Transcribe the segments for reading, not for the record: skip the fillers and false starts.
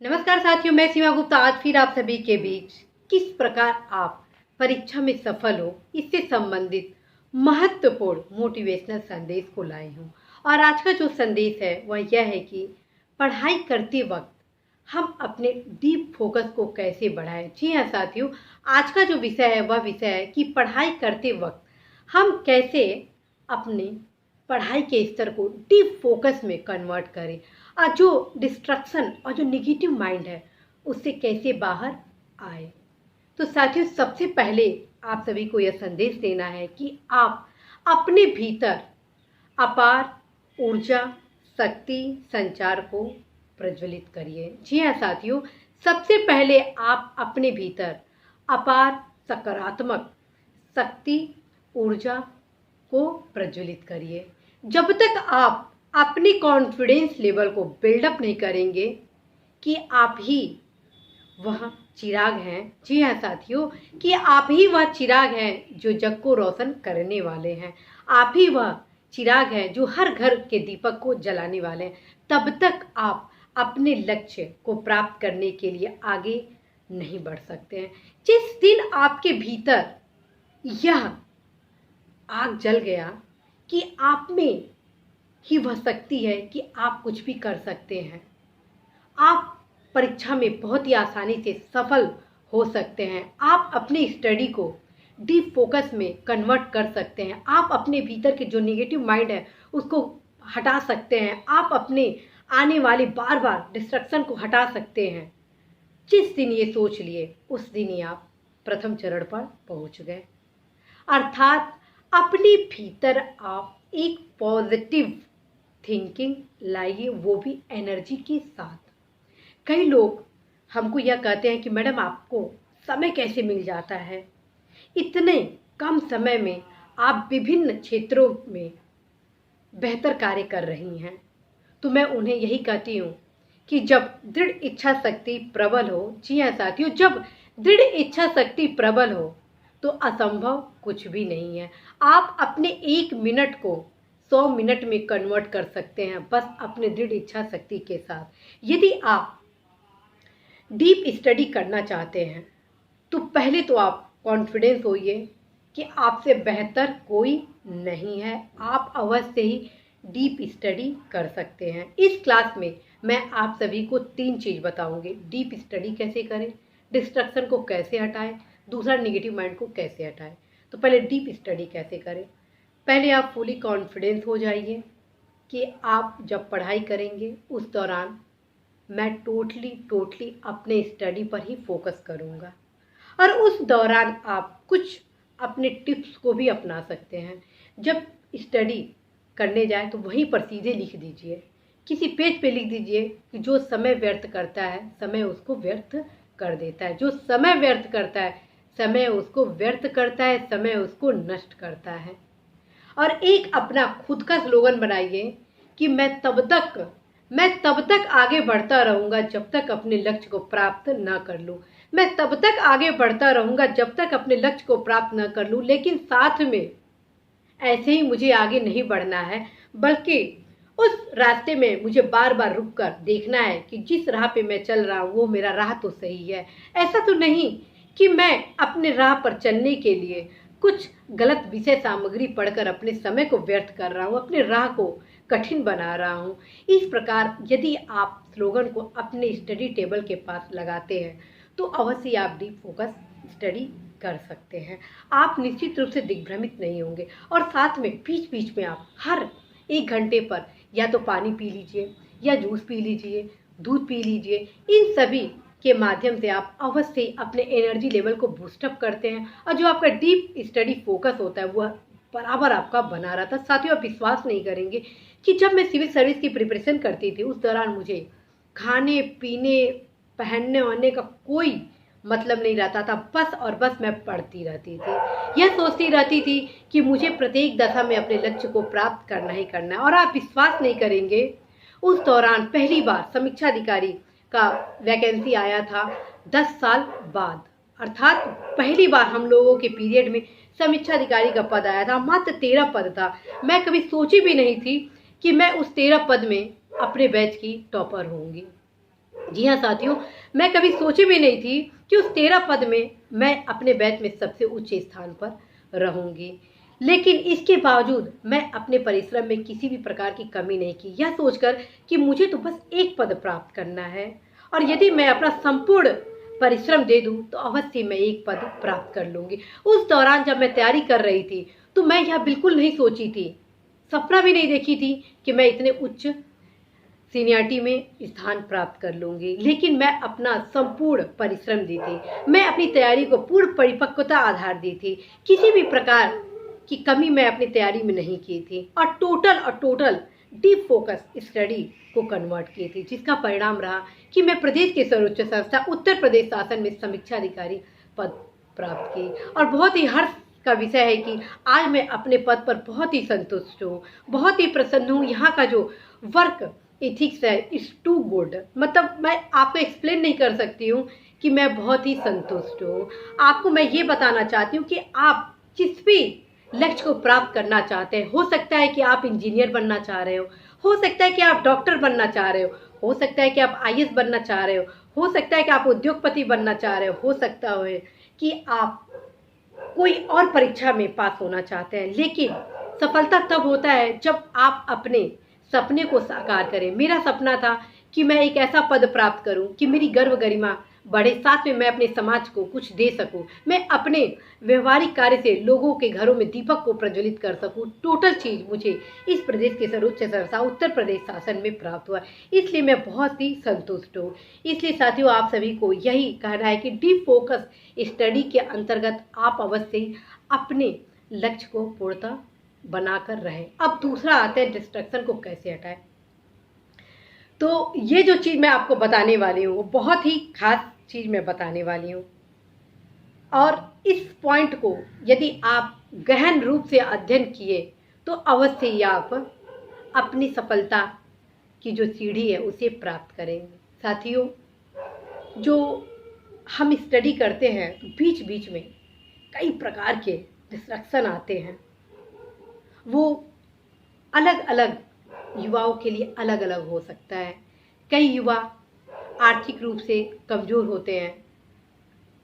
नमस्कार साथियों, मैं सीमा गुप्ता आज फिर आप सभी के बीच किस प्रकार आप परीक्षा में सफल हो इससे संबंधित महत्वपूर्ण मोटिवेशनल संदेश को लाई हूँ। और आज का जो संदेश है वह यह है कि पढ़ाई करते वक्त हम अपने डीप फोकस को कैसे बढ़ाएं। जी हाँ साथियों, आज का जो विषय है वह विषय है कि पढ़ाई करते वक्त हम कैसे अपने पढ़ाई के स्तर को डीप फोकस में कन्वर्ट करें और जो डिस्ट्रक्शन और जो निगेटिव माइंड है उससे कैसे बाहर आए। तो साथियों, सबसे पहले आप सभी को यह संदेश देना है कि आप अपने भीतर अपार ऊर्जा, शक्ति, संचार को प्रज्वलित करिए। जी हाँ साथियों, सबसे पहले आप अपने भीतर अपार सकारात्मक शक्ति, ऊर्जा को प्रज्वलित करिए। जब तक आप अपने कॉन्फिडेंस लेवल को बिल्डअप नहीं करेंगे कि आप ही वह चिराग हैं। जी हाँ साथियों, कि आप ही वह चिराग हैं जो जग को रोशन करने वाले हैं। आप ही वह चिराग हैं जो हर घर के दीपक को जलाने वाले हैं। तब तक आप अपने लक्ष्य को प्राप्त करने के लिए आगे नहीं बढ़ सकते हैं। जिस दिन आपके भीतर यह आग जल गया कि आप में ही वह शक्ति है कि आप कुछ भी कर सकते हैं, आप परीक्षा में बहुत ही आसानी से सफल हो सकते हैं। आप अपनी स्टडी को डीप फोकस में कन्वर्ट कर सकते हैं। आप अपने भीतर के जो नेगेटिव माइंड है उसको हटा सकते हैं। आप अपने आने वाले बार बार डिस्ट्रक्शन को हटा सकते हैं। जिस दिन ये सोच लिए उस दिन ही आप प्रथम चरण पर पहुंच गए। अर्थात अपने भीतर आप एक पॉजिटिव थिंकिंग लाइए, वो भी एनर्जी के साथ। कई लोग हमको यह कहते हैं कि मैडम आपको समय कैसे मिल जाता है, इतने कम समय में आप विभिन्न क्षेत्रों में बेहतर कार्य कर रही हैं। तो मैं उन्हें यही कहती हूँ कि जब दृढ़ इच्छा शक्ति प्रबल हो, जी हाँ साथियों, जब दृढ़ इच्छा शक्ति प्रबल हो तो असंभव कुछ भी नहीं है। आप अपने 1 मिनट को 100 मिनट में कन्वर्ट कर सकते हैं, बस अपने दृढ़ इच्छा शक्ति के साथ। यदि आप डीप स्टडी करना चाहते हैं तो पहले तो आप कॉन्फिडेंस होइए कि आपसे बेहतर कोई नहीं है। आप अवश्य ही डीप स्टडी कर सकते हैं। इस क्लास में मैं आप सभी को 3 चीज़ बताऊंगी। डीप स्टडी कैसे करें, डिस्ट्रक्शन को कैसे हटाएं, दूसरा निगेटिव माइंड को कैसे हटाएं। तो पहले डीप स्टडी कैसे करें। पहले आप फुली कॉन्फिडेंस हो जाइए कि आप जब पढ़ाई करेंगे उस दौरान मैं टोटली अपने स्टडी पर ही फोकस करूँगा। और उस दौरान आप कुछ अपने टिप्स को भी अपना सकते हैं। जब स्टडी करने जाए तो वहीं पर सीधे लिख दीजिए, किसी पेज पे लिख दीजिए कि जो समय व्यर्थ करता है समय उसको व्यर्थ कर देता है, जो समय व्यर्थ करता है समय उसको व्यर्थ करता है, समय उसको नष्ट करता है। और एक अपना खुद का स्लोगन बनाइए कि मैं तब तक आगे बढ़ता रहूँगा जब तक अपने लक्ष्य को प्राप्त ना कर लूँ। मैं तब तक आगे बढ़ता रहूँगा जब तक अपने लक्ष्य को प्राप्त न कर लूँ। लेकिन साथ में ऐसे ही मुझे आगे नहीं बढ़ना है, बल्कि उस रास्ते में मुझे बार बार रुक कर देखना है कि जिस राह पे मैं चल रहा हूँ वो मेरा राह तो सही है। ऐसा तो नहीं कि मैं अपने राह पर चलने के लिए कुछ गलत विषय सामग्री पढ़कर अपने समय को व्यर्थ कर रहा हूँ, अपने राह को कठिन बना रहा हूँ। इस प्रकार यदि आप स्लोगन को अपने स्टडी टेबल के पास लगाते हैं तो अवश्य आप डीप फोकस स्टडी कर सकते हैं। आप निश्चित रूप से दिग्भ्रमित नहीं होंगे। और साथ में बीच बीच में आप हर 1 घंटे पर या तो पानी पी लीजिए या जूस पी लीजिए, दूध पी लीजिए। इन सभी के माध्यम से आप अवश्य अपने एनर्जी लेवल को बूस्टअप करते हैं और जो आपका डीप स्टडी फोकस होता है वह बराबर आपका बना रहता है। साथियों, आप विश्वास नहीं करेंगे कि जब मैं सिविल सर्विस की प्रिपरेशन करती थी उस दौरान मुझे खाने पीने पहनने ओढ़ने का कोई मतलब नहीं रहता था। बस और बस मैं पढ़ती रहती थी, यह सोचती रहती थी कि मुझे प्रत्येक दशा में अपने लक्ष्य को प्राप्त करना ही करना है। और आप विश्वास नहीं करेंगे, उस दौरान पहली बार समीक्षा अधिकारी का वैकेंसी आया था 10 साल बाद। अर्थात पहली बार हम लोगों के पीरियड में समीक्षा अधिकारी का पद आया था। मात्र 13 पद था। मैं कभी सोची भी नहीं थी कि मैं उस 13 पद में अपने बैच की टॉपर होंगी। जी हाँ साथियों, मैं कभी सोची भी नहीं थी कि उस 13 पद में मैं अपने बैच में सबसे ऊंचे स्थान पर रहूंगी। लेकिन इसके बावजूद मैं अपने परिश्रम में किसी भी प्रकार की कमी नहीं की, यह सोचकर कि मुझे तो बस एक पद प्राप्त करना है और यदि मैं अपना संपूर्ण परिश्रम दे दूं तो अवश्य मैं एक पद प्राप्त कर लूंगी। उस दौरान जब मैं तैयारी कर रही थी तो मैं यह बिल्कुल नहीं सोची थी, सपना भी नहीं देखी थी कि मैं इतने उच्च सीनियरिटी में स्थान प्राप्त कर लूंगी। लेकिन मैं अपना संपूर्ण परिश्रम दी थी, मैं अपनी तैयारी को पूर्ण परिपक्वता आधार दी थी, किसी भी प्रकार की कमी मैं अपनी तैयारी में नहीं की थी और टोटल डीप फोकस स्टडी को कन्वर्ट की थी, जिसका परिणाम रहा कि मैं प्रदेश के सर्वोच्च संस्था उत्तर प्रदेश शासन में समीक्षा अधिकारी पद प्राप्त की। और बहुत ही हर्ष का विषय है कि आज मैं अपने पद पर बहुत ही संतुष्ट हूँ, बहुत ही प्रसन्न हूँ। यहाँ का जो वर्क एथिक्स है इज टू गुड, मतलब मैं आपको एक्सप्लेन नहीं कर सकती हूँ कि मैं बहुत ही संतुष्ट हूँ। आपको मैं ये बताना चाहती हूँ कि आप जिस भी लक्ष्य को प्राप्त करना चाहते हैं, हो सकता है कि आप इंजीनियर बनना चाह रहे हो सकता है कि आप डॉक्टर बनना चाह रहे हो सकता है कि आप आईएएस बनना चाह रहे हो सकता है कि आप उद्योगपति बनना चाह रहे हो सकता है कि आप कोई और परीक्षा में पास होना चाहते हैं। लेकिन सफलता तब होता है जब आप अपने सपने को साकार करें। मेरा सपना था कि मैं एक ऐसा पद प्राप्त करूं कि मेरी गर्व गरिमा बढ़े, साथ में मैं अपने समाज को कुछ दे सकूं, मैं अपने व्यवहारिक कार्य से लोगों के घरों में दीपक को प्रज्वलित कर सकूं। टोटल चीज मुझे इस प्रदेश के सर्वोच्च संस्था उत्तर प्रदेश शासन में प्राप्त हुआ, इसलिए मैं बहुत ही संतुष्ट हूँ। इसलिए साथियों, आप सभी को यही कहना है कि डीप फोकस स्टडी के अंतर्गत आप अवश्य ही अपने लक्ष्य को पूर्णतः बनाकर रहें। अब दूसरा आता है डिस्ट्रैक्शन को कैसे हटाएं। तो ये जो चीज़ मैं आपको बताने वाली हूँ वो बहुत ही खास चीज़ मैं बताने वाली हूँ और इस पॉइंट को यदि आप गहन रूप से अध्ययन किए तो अवश्य ही आप अपनी सफलता की जो सीढ़ी है उसे प्राप्त करेंगे। साथियों, जो हम स्टडी करते हैं तो बीच बीच में कई प्रकार के डिस्ट्रैक्शन आते हैं, वो अलग अलग युवाओं के लिए अलग अलग हो सकता है। कई युवा आर्थिक रूप से कमज़ोर होते हैं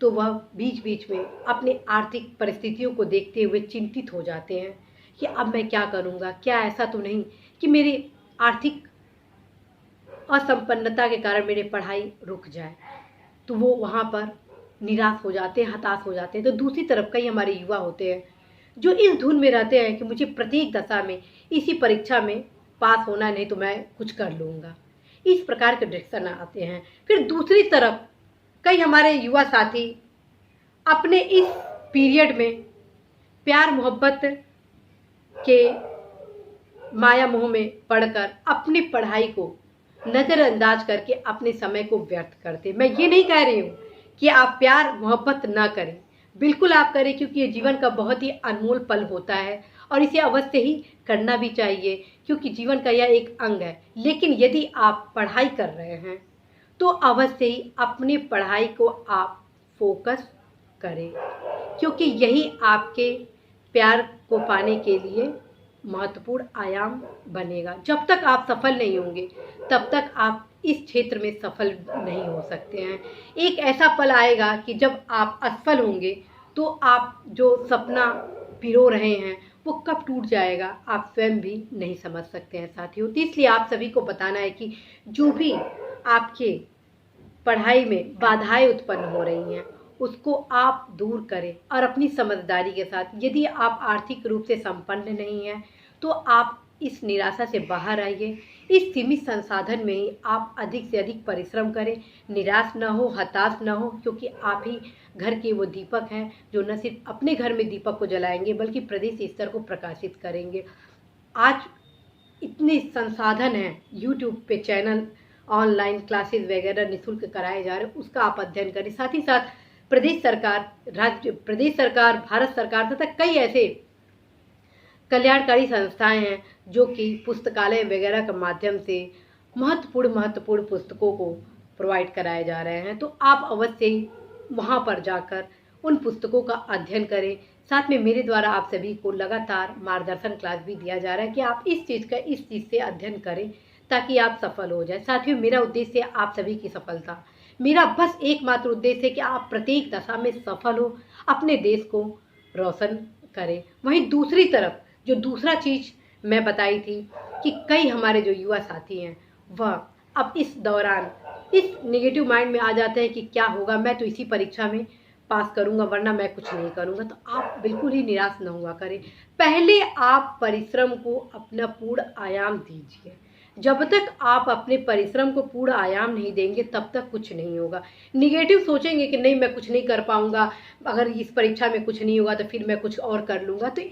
तो वह बीच बीच में अपने आर्थिक परिस्थितियों को देखते हुए चिंतित हो जाते हैं कि अब मैं क्या करूँगा, क्या ऐसा तो नहीं कि मेरी आर्थिक असंपन्नता के कारण मेरी पढ़ाई रुक जाए। तो वो वहाँ पर निराश हो जाते हैं, हताश हो जाते हैं। तो दूसरी तरफ कई हमारे युवा होते हैं जो इस धुन में रहते हैं कि मुझे प्रत्येक दशा में इसी परीक्षा में पास होना, नहीं तो मैं कुछ कर लूँगा। इस प्रकार के डिस्ट्रैक्शन आते हैं। फिर दूसरी तरफ कई हमारे युवा साथी अपने इस पीरियड में प्यार मोहब्बत के माया मोह में पढ़कर अपनी पढ़ाई को नज़रअंदाज करके अपने समय को व्यर्थ करते। मैं ये नहीं कह रही हूँ कि आप प्यार मोहब्बत ना करें, बिल्कुल आप करें, क्योंकि ये जीवन का बहुत ही अनमोल पल होता है और इसे अवश्य ही करना भी चाहिए क्योंकि जीवन का यह एक अंग है। लेकिन यदि आप पढ़ाई कर रहे हैं तो अवश्य ही अपनी पढ़ाई को आप फोकस करें, क्योंकि यही आपके प्यार को पाने के लिए महत्वपूर्ण आयाम बनेगा। जब तक आप सफल नहीं होंगे तब तक आप इस क्षेत्र में सफल नहीं हो सकते हैं। एक ऐसा पल आएगा कि जब आप असफल होंगे तो आप जो सपना पिरो रहे हैं वो कब टूट जाएगा आप स्वयं भी नहीं समझ सकते हैं साथियों। तो इसलिए आप सभी को बताना है कि जो भी आपके पढ़ाई में बाधाएं उत्पन्न हो रही हैं उसको आप दूर करें और अपनी समझदारी के साथ, यदि आप आर्थिक रूप से संपन्न नहीं हैं तो आप इस निराशा से बाहर आइए। इस सीमित संसाधन में ही आप अधिक से अधिक परिश्रम करें, निराश न हो, हताश न हो, क्योंकि आप ही घर के वो दीपक हैं जो न सिर्फ अपने घर में दीपक को जलाएंगे बल्कि प्रदेश स्तर को प्रकाशित करेंगे। आज इतने संसाधन हैं, यूट्यूब पे चैनल, ऑनलाइन क्लासेस वगैरह निःशुल्क कराए जा रहे हैं, उसका आप अध्ययन करें। साथ ही साथ प्रदेश सरकार, भारत सरकार तथा कई ऐसे कल्याणकारी संस्थाएं हैं जो कि पुस्तकालय वगैरह के माध्यम से महत्वपूर्ण पुस्तकों को प्रोवाइड कराए जा रहे हैं। तो आप अवश्य ही वहां पर जाकर उन पुस्तकों का अध्ययन करें। साथ में मेरे द्वारा आप सभी को लगातार मार्गदर्शन क्लास भी दिया जा रहा है कि आप इस चीज़ से अध्ययन करें ताकि आप सफल हो जाए। साथियों, मेरा उद्देश्य है आप सभी की सफलता। मेरा बस एकमात्र उद्देश्य है कि आप प्रत्येक दशा में सफल हो, अपने देश को रोशन करें। वहीं दूसरी तरफ जो दूसरा चीज़ मैं बताई थी कि कई हमारे जो युवा साथी हैं वह अब इस दौरान इस नेगेटिव माइंड में आ जाते हैं कि क्या होगा, मैं तो इसी परीक्षा में पास करूंगा वरना मैं कुछ नहीं करूंगा। तो आप बिल्कुल ही निराश न हुआ करें। पहले आप परिश्रम को अपना पूर्ण आयाम दीजिए। जब तक आप अपने परिश्रम को पूर्ण आयाम नहीं देंगे तब तक कुछ नहीं होगा। निगेटिव सोचेंगे कि नहीं मैं कुछ नहीं कर पाऊंगा, अगर इस परीक्षा में कुछ नहीं होगा तो फिर मैं कुछ और कर लूंगा, तो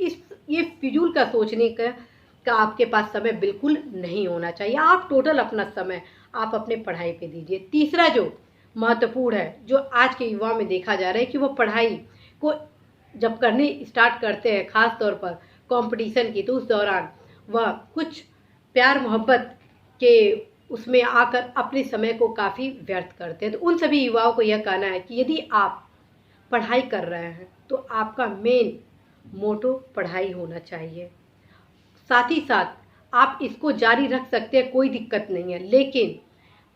ये फिजूल का सोचने का आपके पास समय बिल्कुल नहीं होना चाहिए। आप टोटल अपना समय आप अपने पढ़ाई पे दीजिए। तीसरा जो महत्वपूर्ण है, जो आज के युवा में देखा जा रहा है कि वो पढ़ाई को जब करने स्टार्ट करते हैं, खास तौर पर कंपटीशन की, तो उस दौरान वह कुछ प्यार मोहब्बत के उसमें आकर अपने समय को काफ़ी व्यर्थ करते हैं। तो उन सभी युवाओं को यह कहना है कि यदि आप पढ़ाई कर रहे हैं तो आपका मेन मोटो पढ़ाई होना चाहिए। साथ ही साथ आप इसको जारी रख सकते हैं, कोई दिक्कत नहीं है, लेकिन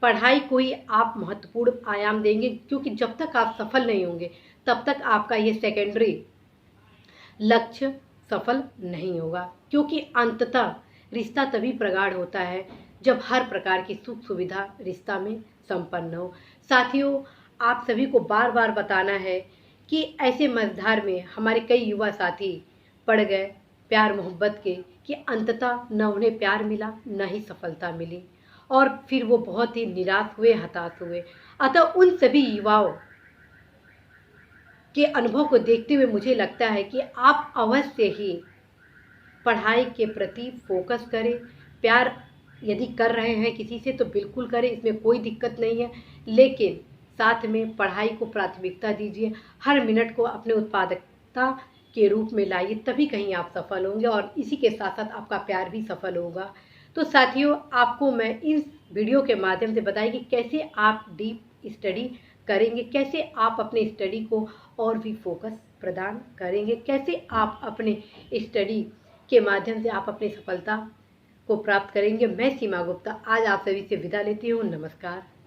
पढ़ाई को ही आप महत्वपूर्ण आयाम देंगे, क्योंकि जब तक आप सफल नहीं होंगे तब तक आपका ये सेकेंडरी लक्ष्य सफल नहीं होगा। क्योंकि अंततः रिश्ता तभी प्रगाढ़ होता है जब हर प्रकार की सुख सुविधा रिश्ता में संपन्न हो। साथियों, आप सभी को बार बार बताना है कि ऐसे मझधार में हमारे कई युवा साथी पड़ गए प्यार मोहब्बत के कि अंततः न उन्हें प्यार मिला न ही सफलता मिली, और फिर वो बहुत ही निराश हुए, हताश हुए। अतः उन सभी युवाओं के अनुभव को देखते हुए मुझे लगता है कि आप अवश्य ही पढ़ाई के प्रति फोकस करें। प्यार यदि कर रहे हैं किसी से तो बिल्कुल करें, इसमें कोई दिक्कत नहीं है, लेकिन साथ में पढ़ाई को प्राथमिकता दीजिए। हर मिनट को अपने उत्पादकता के रूप में लाइए, तभी कहीं आप सफल होंगे, और इसी के साथ साथ आपका प्यार भी सफल होगा। तो साथियों, आपको मैं इस वीडियो के माध्यम से बताई कि कैसे आप डीप स्टडी करेंगे, कैसे आप अपने स्टडी को और भी फोकस प्रदान करेंगे, कैसे आप अपने स्टडी के माध्यम से आप अपनी सफलता को प्राप्त करेंगे। मैं सीमा गुप्ता आज आप सभी से विदा लेती हूँ। नमस्कार।